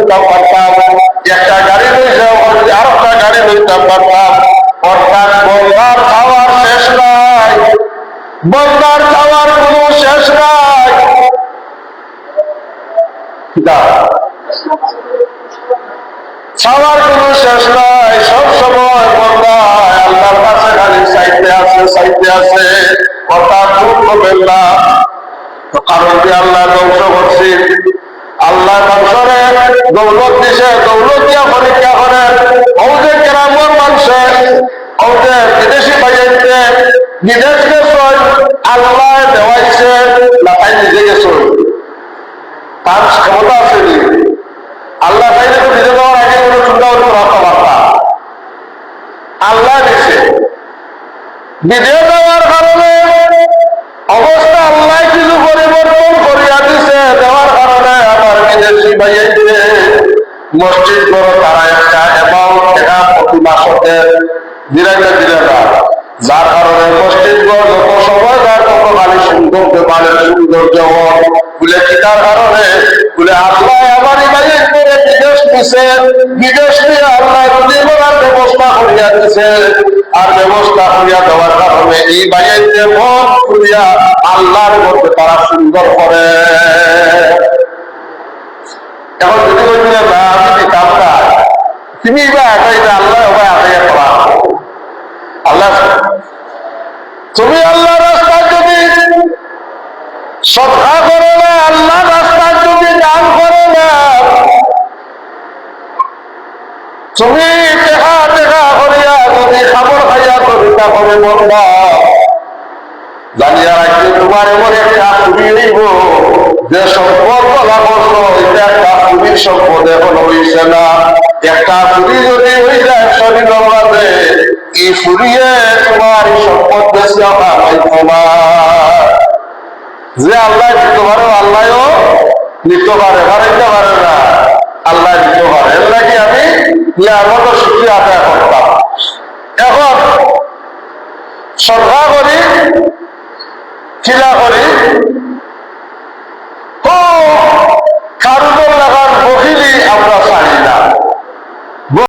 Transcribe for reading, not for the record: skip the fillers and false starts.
লইতাম পারতাম, একটা গাড়ি লইছে আর একটা গাড়ি লইতাম পারতাম। অর্থাৎ বন্দার খাওয়ার শেষ নাই, বন্দার খাওয়ার কোনো শেষ নাই। খাওয়ার কোনো শেষ নাই, সব সময় বন্দা আল্লাহর কাছে খালি চাইতে আছে চাইতে আছে। অর্থাৎ দুঃখ করবেন না, কারণ কি আল্লাহ ধ্বংস করছি, আল্লাহ ধ্বংসরে দৌলত দিছে, দৌলত দিয়া পরীক্ষা করেন। ও যে গ্রামের মানুষে ও যে বিদেশি পাইয়াইতে বিদেশ গেছই, আল্লাহ দেওয়াইছে না তাই নিজে গেছই, তার ক্ষমতা আছে নি? আল্লাহ চাইলে তো নিজে দেওয়ার আগে কোনো চিন্তা করতে রাখতে পারতাম, আল্লাহ দিছে। বিদেশ দেওয়ার কারণে অবস্থা আল্লাহ কিছু পরিবর্তন করিয়া দিছে, দেওয়ার কারণে আমার বিদেশি ভাইয়াইতে মসজিদ বড় তারা একটা এবং এটা প্রতি মাসতে দিরাইতে দিলে না, যার কারণে মসজিদ বড় যত সময় যায় তত খালি সুন্দর দেবালের সৌন্দর্য বলে কিতার কারণে বলে আল্লাহ আমার ভাইয়ের করে বিদেশ দিছে, বিদেশ নিয়ে আল্লাহ রুজি করার ব্যবস্থা করিয়া দিছে। আর ব্যবস্থা করিয়া দেওয়ার কারণে এই ভাইয়াইতে মন করিয়া আল্লাহর মধ্যে তারা সুন্দর করে। এখন যদি বলছিল না আমি দিতাম না, তুমি বা একাই আল্লাহ ওভাবে আদায় করা আল্লাহ। তুমি আল্লাহ রাস্তায় যদি সদকা করো না, আল্লাহ রাস্তায় যদি দান করো না, তুমি টেকা টেকা করিয়া যদি খাবার খাইয়া করিতা করে বলবা, জানিয়া রাখলে তোমার এমন একটা খুবই হইব যে সম্পদ বলা করছো এটা একটা খুবই সম্পদ এখন হইছে না। একটা চুরি যদি হয়ে যায় শরীরের মাঝে, এই ফুরিয়ে তোমার এই সম্পদ বেশি আমার তোমার যে আল্লাহ দিতে পারে, আল্লাহও নিতে পারে, বাড়াইতে পারে না, আল্লাহ দিতে পারে। এর নাকি আমি ইয়ার মতো সুখী আদায় করতাম। এখন সরকার করি, খিলা করি,